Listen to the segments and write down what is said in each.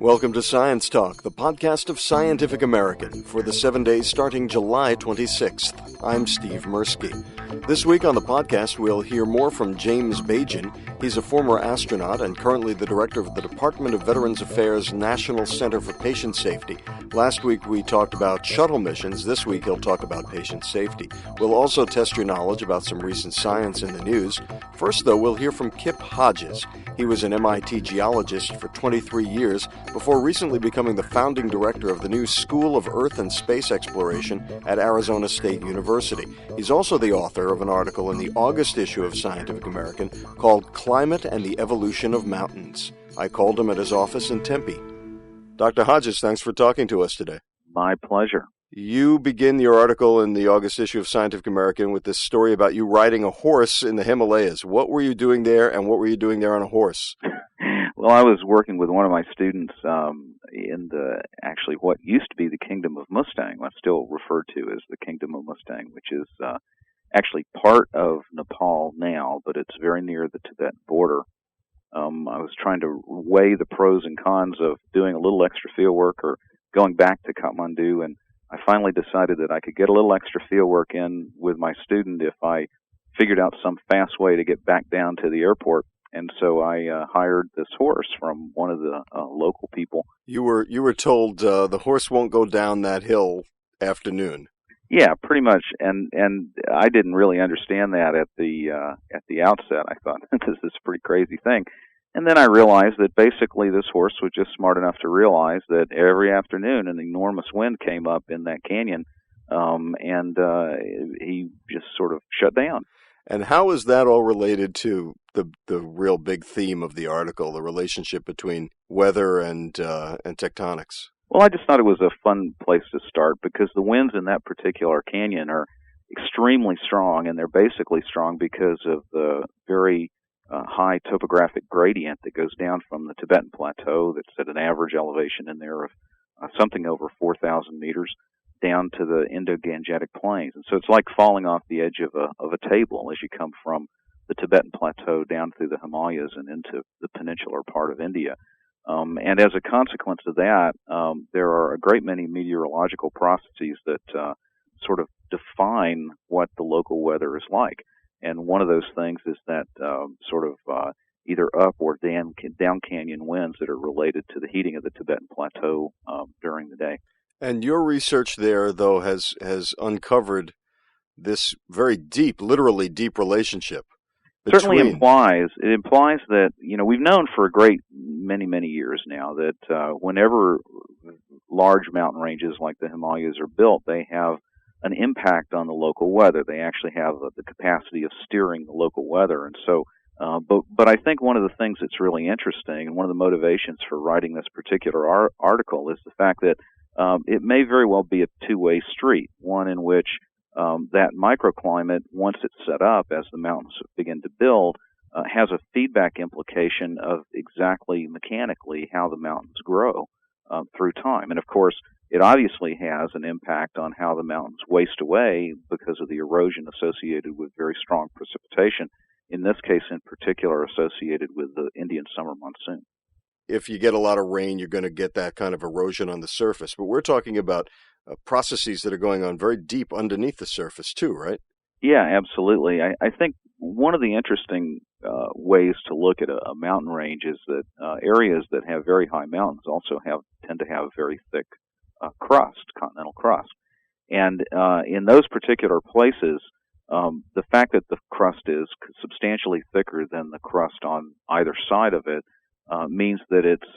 Welcome to Science Talk, the podcast of Scientific American for the 7 days starting July 26th. I'm Steve Mirsky. This week on the podcast, we'll hear more from James Bajan. He's a former astronaut and currently the director of the Department of Veterans Affairs National Center for Patient Safety. Last week, we talked about shuttle missions. This week, he'll talk about patient safety. We'll also test your knowledge about some recent science in the news. First, though, we'll hear from Kip Hodges. He was an MIT geologist for 23 years before recently becoming the founding director of the new School of Earth and Space Exploration at Arizona State University. He's also the author of an article in the August issue of Scientific American called Climate and the Evolution of Mountains. I called him at his office in Tempe. Dr. Hodges, thanks for talking to us today. My pleasure. You begin your article in the August issue of Scientific American with this story about you riding a horse in the Himalayas. What were you doing there, and what were you doing there on a horse? Well, I was working with one of my students in what used to be the Kingdom of Mustang, what's still referred to as the Kingdom of Mustang, which is actually part of Nepal now, but it's very near the Tibetan border. I was trying to weigh the pros and cons of doing a little extra field work or going back to Kathmandu, and I finally decided that I could get a little extra field work in with my student if I figured out some fast way to get back down to the airport. And so I hired this horse from one of the local people. You were told the horse won't go down that hill after noon. Yeah, pretty much. And I didn't really understand that at the outset. I thought this is a pretty crazy thing. And then I realized that basically this horse was just smart enough to realize that every afternoon an enormous wind came up in that canyon, and he just sort of shut down. And how is that all related to the real big theme of the article, the relationship between weather and tectonics? Well, I just thought it was a fun place to start because the winds in that particular canyon are extremely strong, and they're basically strong because of the very high topographic gradient that goes down from the Tibetan Plateau that's at an average elevation in there of something over 4,000 meters down to the Indo-Gangetic Plains. And so it's like falling off the edge of a table as you come from the Tibetan Plateau down through the Himalayas and into the peninsular part of India. And as a consequence of that, there are a great many meteorological processes that sort of define what the local weather is like. And one of those things is that either up or down canyon winds that are related to the heating of the Tibetan Plateau during the day. And your research there, though, has uncovered this very deep, literally deep relationship. Certainly implies that, we've known for a great many years now that whenever large mountain ranges like the Himalayas are built, they have an impact on the local weather. They actually have the capacity of steering the local weather. And so, but I think one of the things that's really interesting and one of the motivations for writing this particular article is the fact that it may very well be a two-way street, one in which that microclimate, once it's set up as the mountains begin to build, has a feedback implication of exactly mechanically how the mountains grow through time. And of course, it obviously has an impact on how the mountains waste away because of the erosion associated with very strong precipitation, in this case in particular associated with the Indian summer monsoon. If you get a lot of rain, you're going to get that kind of erosion on the surface. But we're talking about processes that are going on very deep underneath the surface too, right? Yeah, absolutely. I think one of the interesting ways to look at a mountain range is that areas that have very high mountains also tend to have very thick continental crust. And in those particular places, the fact that the crust is substantially thicker than the crust on either side of it means that it's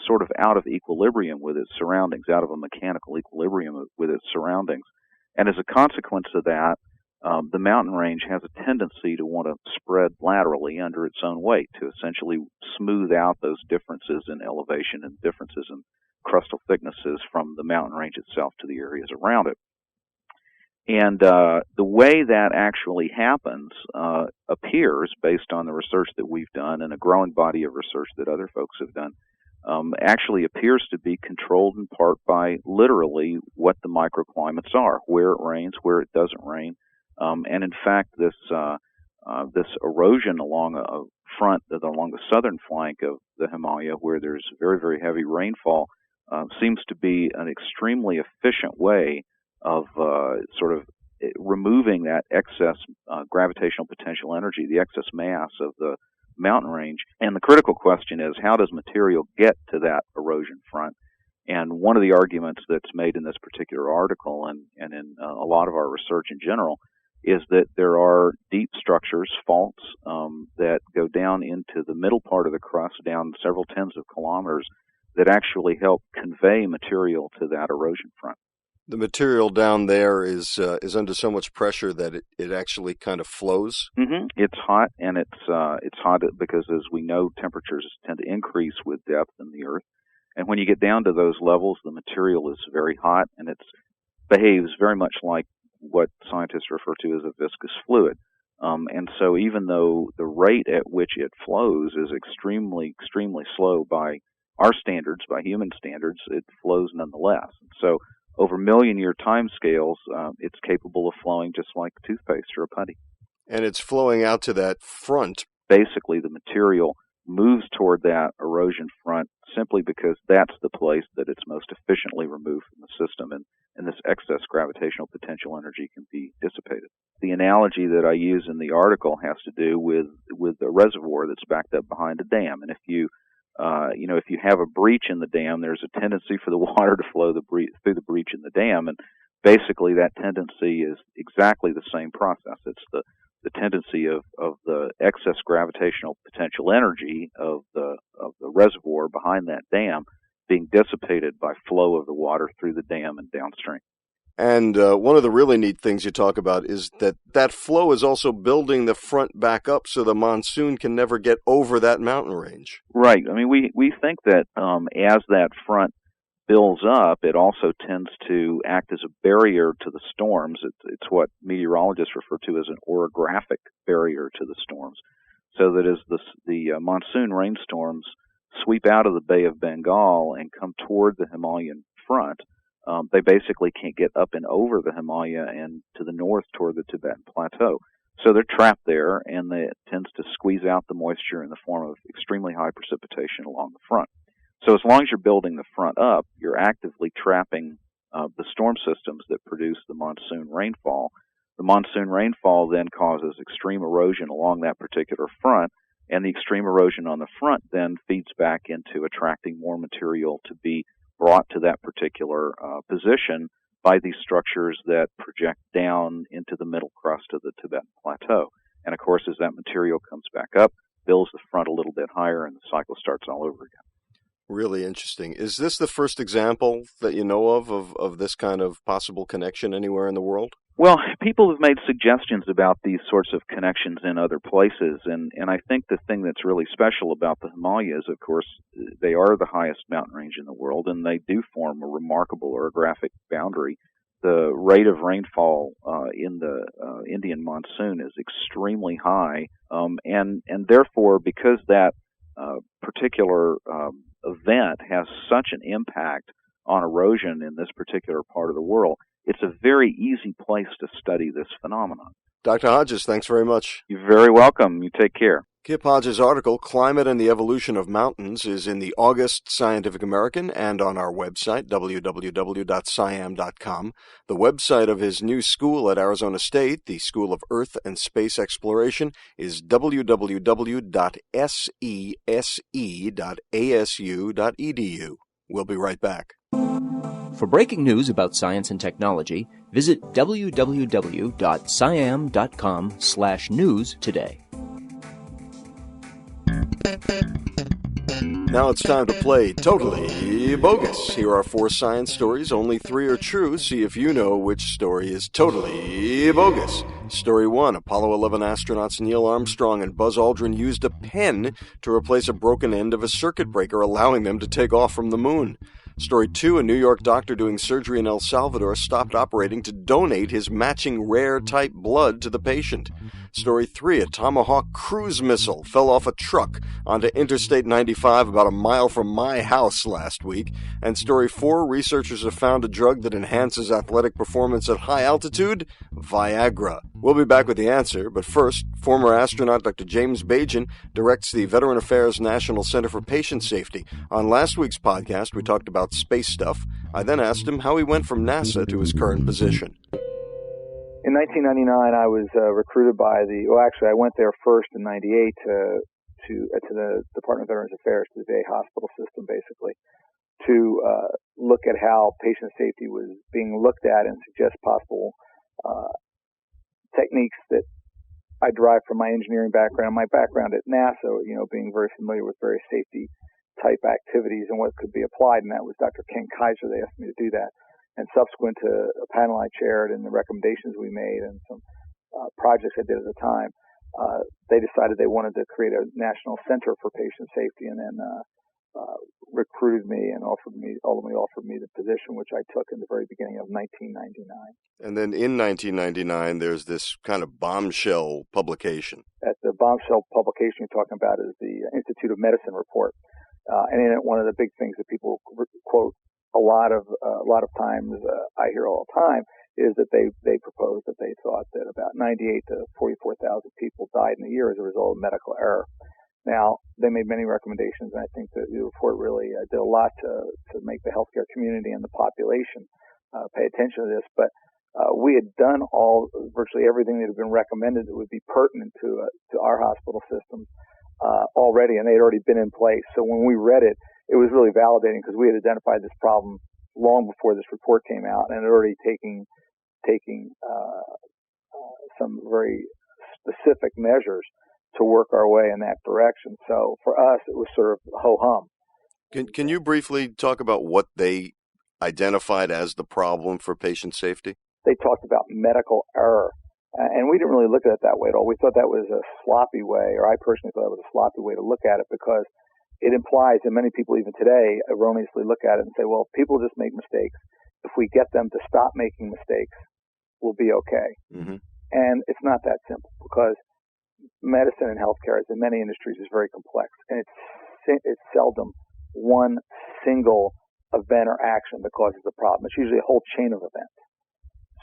sort of out of equilibrium with its surroundings, out of a mechanical equilibrium with its surroundings. And as a consequence of that, the mountain range has a tendency to want to spread laterally under its own weight to essentially smooth out those differences in elevation and differences in crustal thicknesses from the mountain range itself to the areas around it. And the way that actually happens appears, based on the research that we've done and a growing body of research that other folks have done, actually appears to be controlled in part by literally what the microclimates are, where it rains, where it doesn't rain. And in fact, this erosion along a front along the southern flank of the Himalaya, where there's very, very heavy rainfall, seems to be an extremely efficient way of sort of removing that excess gravitational potential energy, the excess mass of the mountain range. And the critical question is, how does material get to that erosion front? And one of the arguments that's made in this particular article and in a lot of our research in general is that there are deep structures, faults, that go down into the middle part of the crust, down several tens of kilometers, that actually help convey material to that erosion front. The material down there is under so much pressure that it actually kind of flows. Mm-hmm. It's hot, and it's hot because, as we know, temperatures tend to increase with depth in the earth. And when you get down to those levels, the material is very hot, and it behaves very much like what scientists refer to as a viscous fluid. And so even though the rate at which it flows is extremely, extremely slow by our standards, by human standards, it flows nonetheless. So over million-year time scales, it's capable of flowing just like toothpaste or a putty. And it's flowing out to that front. Basically, the material moves toward that erosion front simply because that's the place that it's most efficiently removed from the system, and this excess gravitational potential energy can be dissipated. The analogy that I use in the article has to do with a reservoir that's backed up behind a dam. And if you have a breach in the dam, there's a tendency for the water to flow through the breach in the dam, and basically that tendency is exactly the same process. It's the tendency of the excess gravitational potential energy of the reservoir behind that dam being dissipated by flow of the water through the dam and downstream. And one of the really neat things you talk about is that flow is also building the front back up so the monsoon can never get over that mountain range. Right. I mean, we think that as that front builds up, it also tends to act as a barrier to the storms. It's what meteorologists refer to as an orographic barrier to the storms. So that as the monsoon rainstorms sweep out of the Bay of Bengal and come toward the Himalayan front, they basically can't get up and over the Himalaya and to the north toward the Tibetan Plateau. So they're trapped there, and it tends to squeeze out the moisture in the form of extremely high precipitation along the front. So as long as you're building the front up, you're actively trapping the storm systems that produce the monsoon rainfall. The monsoon rainfall then causes extreme erosion along that particular front, and the extreme erosion on the front then feeds back into attracting more material to be brought to that particular position by these structures that project down into the middle crust of the Tibetan Plateau. And of course, as that material comes back up, builds the front a little bit higher, and the cycle starts all over again. Really interesting. Is this the first example that you know of this kind of possible connection anywhere in the world? Well, people have made suggestions about these sorts of connections in other places, and I think the thing that's really special about the Himalayas, of course, they are the highest mountain range in the world, and they do form a remarkable orographic boundary. The rate of rainfall in the Indian monsoon is extremely high, and therefore, because that particular event has such an impact on erosion in this particular part of the world, it's a very easy place to study this phenomenon. Dr. Hodges, thanks very much. You're very welcome. You take care. Kip Hodges' article, Climate and the Evolution of Mountains, is in the August Scientific American and on our website, www.siam.com. The website of his new school at Arizona State, the School of Earth and Space Exploration, is www.sese.asu.edu. We'll be right back. For breaking news about science and technology, visit www.siam.com/news today. Now it's time to play Totally Bogus. Here are 4 science stories. Only 3 are true. See if you know which story is totally bogus. Story 1. Apollo 11 astronauts Neil Armstrong and Buzz Aldrin used a pen to replace a broken end of a circuit breaker, allowing them to take off from the moon. Story 2, a New York doctor doing surgery in El Salvador stopped operating to donate his matching rare type blood to the patient. Story 3, a Tomahawk cruise missile fell off a truck onto Interstate 95 about a mile from my house last week. And Story 4, researchers have found a drug that enhances athletic performance at high altitude, Viagra. We'll be back with the answer, but first, former astronaut Dr. James Bajan directs the Veteran Affairs National Center for Patient Safety. On last week's podcast, we talked about space stuff. I then asked him how he went from NASA to his current position. In 1999, I was recruited by I went there first in 98 to the Department of Veterans Affairs, to the VA hospital system, basically, to look at how patient safety was being looked at and suggest possible techniques that I derived from my engineering background, my background at NASA, being very familiar with various safety type activities and what could be applied. And that was Dr. Ken Kaiser. They asked me to do that. And subsequent to a panel I chaired and the recommendations we made and some projects I did at the time, they decided they wanted to create a national center for patient safety, and then recruited me and ultimately offered me the position, which I took in the very beginning of 1999. And then in 1999, there's this kind of bombshell publication. The bombshell publication you're talking about is the Institute of Medicine report. And in it, one of the big things that people quote a lot of times, I hear all the time, is that they proposed that they thought that about 98 to 44,000 people died in a year as a result of medical error. Now, they made many recommendations, and I think that the report really did a lot to make the healthcare community and the population pay attention to this. But we had done virtually everything that had been recommended that would be pertinent to our hospital systems already, and they had already been in place. So when we read it, it was really validating because we had identified this problem long before this report came out and had already taking some very specific measures to work our way in that direction. So for us, it was sort of ho-hum. Can you briefly talk about what they identified as the problem for patient safety? They talked about medical error. And we didn't really look at it that way at all. We thought that was a sloppy way, or I personally thought it was a sloppy way to look at it, because it implies that many people even today erroneously look at it and say, well, people just make mistakes. If we get them to stop making mistakes, we'll be okay. Mm-hmm. And it's not that simple, because medicine and healthcare, as in many industries, is very complex. And it's seldom one single event or action that causes the problem. It's usually a whole chain of events.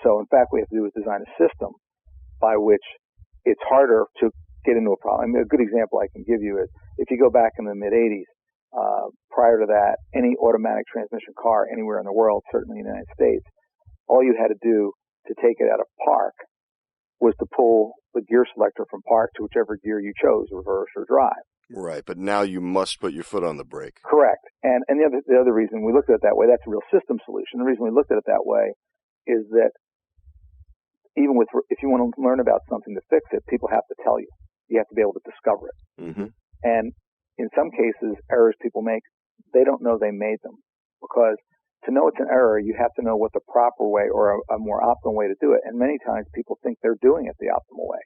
So, in fact, what we have to do is design a system by which it's harder to get into a problem. I mean, a good example I can give you is if you go back in the mid-'80s, prior to that, any automatic transmission car anywhere in the world, certainly in the United States, all you had to do to take it out of park was to pull the gear selector from park to whichever gear you chose, reverse or drive. Right, but now you must put your foot on the brake. Correct. And the other reason we looked at it that way, that's a real system solution. The reason we looked at it that way is that even if you want to learn about something to fix it, people have to tell you. You have to be able to discover it. Mm-hmm. And in some cases, errors people make, they don't know they made them. Because to know it's an error, you have to know what the proper way or a more optimal way to do it. And many times people think they're doing it the optimal way.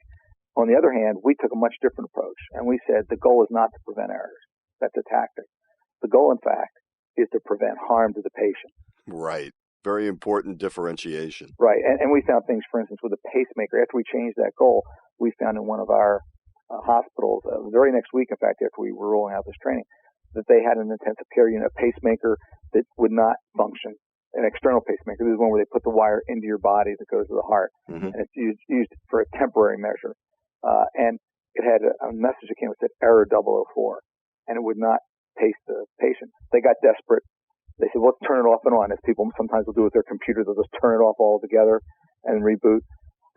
On the other hand, we took a much different approach. And we said the goal is not to prevent errors. That's a tactic. The goal, in fact, is to prevent harm to the patient. Right. Very important differentiation. Right. And we found things, for instance, with a pacemaker. After we changed that goal, we found in one of our hospitals, the very next week, in fact, after we were rolling out this training, that they had an intensive care unit, a pacemaker that would not function, an external pacemaker. This is one where they put the wire into your body that goes to the heart. Mm-hmm. And it's used for a temporary measure. And it had a message that came that said error 004, and it would not pace the patient. They got desperate. They said, well, let's turn it off and on, as people sometimes will do with their computer. They'll just turn it off altogether and reboot.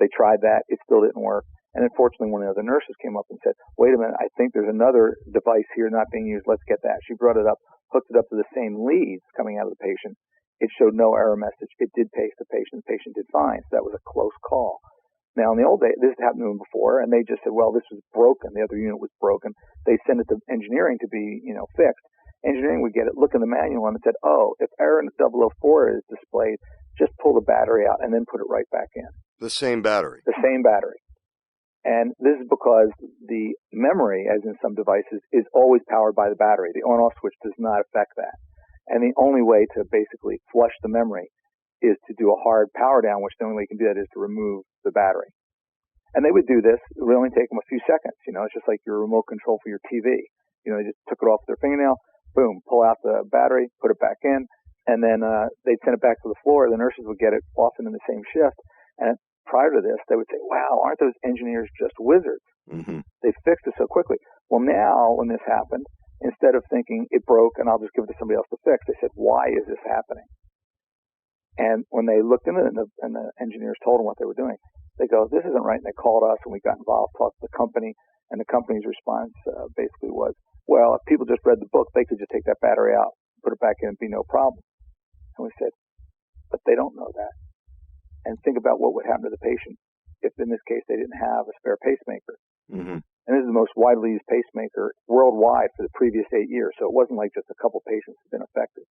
They tried that. It still didn't work. And unfortunately, one of the other nurses came up and said, wait a minute, I think there's another device here not being used. Let's get that. She brought it up, hooked it up to the same leads coming out of the patient. It showed no error message. It did pace the patient. The patient did fine. So that was a close call. Now, in the old days, this happened to them before, and they just said, well, this was broken. The other unit was broken. They sent it to engineering to be, fixed. Engineering would get it, look in the manual, and it said, oh, if error 004 is displayed, just pull the battery out and then put it right back in. The same battery. The same battery. And this is because the memory, as in some devices, is always powered by the battery. The on-off switch does not affect that. And the only way to basically flush the memory is to do a hard power down, which the only way you can do that is to remove the battery. And they would do this. It would only take them a few seconds. It's just like your remote control for your TV. They just took it off their fingernail, boom, pull out the battery, put it back in, and then they'd send it back to the floor. The nurses would get it often in the same shift. And prior to this, they would say, wow, aren't those engineers just wizards? Mm-hmm. They fixed it so quickly. Well, now when this happened, instead of thinking it broke and I'll just give it to somebody else to fix, they said, why is this happening? And when they looked into it and the engineers told them what they were doing, they go, this isn't right. And they called us and we got involved, talked to the company, and the company's response basically was, well, if people just read the book, they could just take that battery out, put it back in, and be no problem. And we said, but they don't know that. And think about what would happen to the patient if, in this case, they didn't have a spare pacemaker. Mm-hmm. And this is the most widely used pacemaker worldwide for the previous 8 years. So it wasn't like just a couple patients had been affected.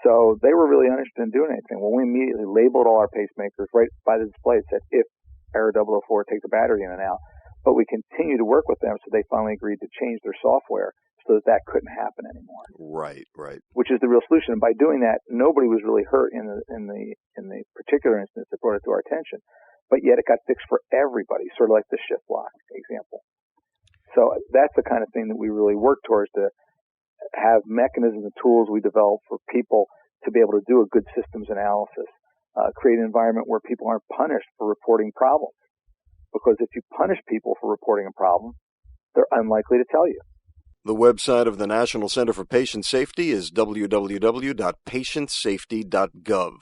So they were really uninterested in doing anything. Well, we immediately labeled all our pacemakers right by the display. It said, if error 004, take the battery in and out. But we continue to work with them, so they finally agreed to change their software so that couldn't happen anymore. Right. Which is the real solution. And by doing that, nobody was really hurt in the particular instance that brought it to our attention. But yet it got fixed for everybody, sort of like the shift lock example. So that's the kind of thing that we really work towards, to have mechanisms and tools we develop for people to be able to do a good systems analysis, create an environment where people aren't punished for reporting problems. Because if you punish people for reporting a problem, they're unlikely to tell you. The website of the National Center for Patient Safety is www.patientsafety.gov.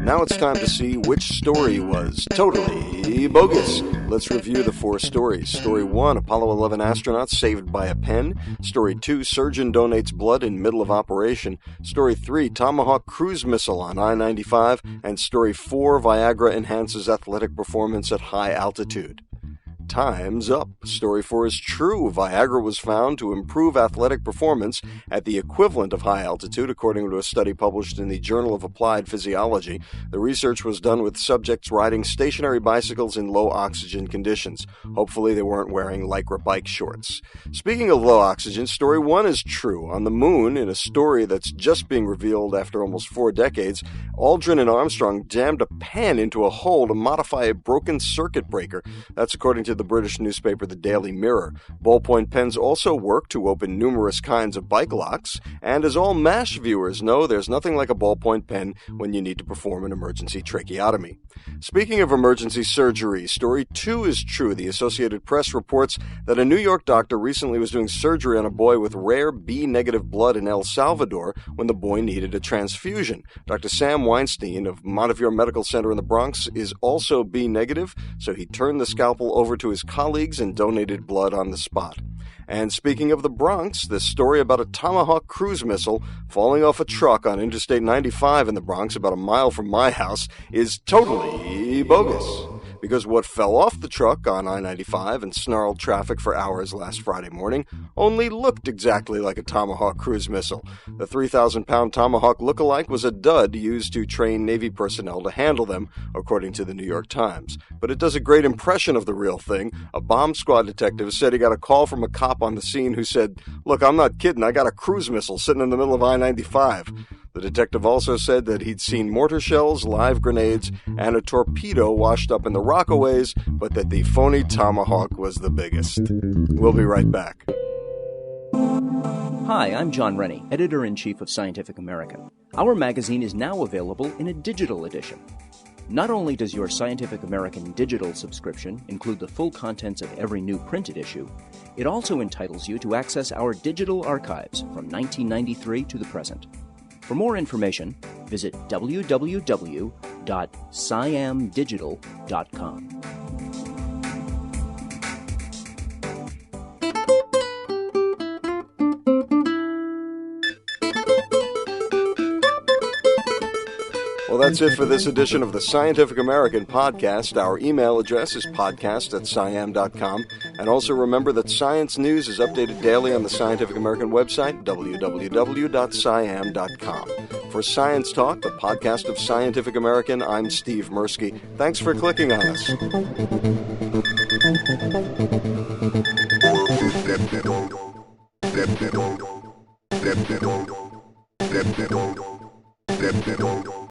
Now it's time to see which story was totally bogus. Let's review the 4 stories. Story 1, Apollo 11 astronauts saved by a pen. Story 2, surgeon donates blood in middle of operation. Story 3, Tomahawk cruise missile on I-95. And Story 4, Viagra enhances athletic performance at high altitude. Time's up. Story 4 is true. Viagra was found to improve athletic performance at the equivalent of high altitude, according to a study published in the Journal of Applied Physiology. The research was done with subjects riding stationary bicycles in low oxygen conditions. Hopefully they weren't wearing Lycra bike shorts. Speaking of low oxygen, Story 1 is true. On the moon, in a story that's just being revealed after almost 4 decades, Aldrin and Armstrong jammed a pen into a hole to modify a broken circuit breaker. That's according to the British newspaper The Daily Mirror. Ballpoint pens also work to open numerous kinds of bike locks, and as all MASH viewers know, there's nothing like a ballpoint pen when you need to perform an emergency tracheotomy. Speaking of emergency surgery, Story 2 is true. The Associated Press reports that a New York doctor recently was doing surgery on a boy with rare B-negative blood in El Salvador when the boy needed a transfusion. Dr. Sam Weinstein of Montefiore Medical Center in the Bronx is also B-negative, so he turned the scalpel over to his colleagues and donated blood on the spot. And speaking of the Bronx, this story about a Tomahawk cruise missile falling off a truck on Interstate 95 in the Bronx, about a mile from my house, is totally bogus. Because what fell off the truck on I-95 and snarled traffic for hours last Friday morning only looked exactly like a Tomahawk cruise missile. The 3,000-pound Tomahawk look-alike was a dud used to train Navy personnel to handle them, according to the New York Times. But it does a great impression of the real thing. A bomb squad detective said he got a call from a cop on the scene who said, "Look, I'm not kidding, I got a cruise missile sitting in the middle of I-95. The detective also said that he'd seen mortar shells, live grenades, and a torpedo washed up in the Rockaways, but that the phony Tomahawk was the biggest. We'll be right back. Hi, I'm John Rennie, Editor-in-Chief of Scientific American. Our magazine is now available in a digital edition. Not only does your Scientific American digital subscription include the full contents of every new printed issue, it also entitles you to access our digital archives from 1993 to the present. For more information, visit www.siamdigital.com. Well, that's it for this edition of the Scientific American podcast. Our email address is podcast@siam.com. And also remember that science news is updated daily on the Scientific American website, www.siam.com. For Science Talk, the podcast of Scientific American, I'm Steve Mirsky. Thanks for clicking on us.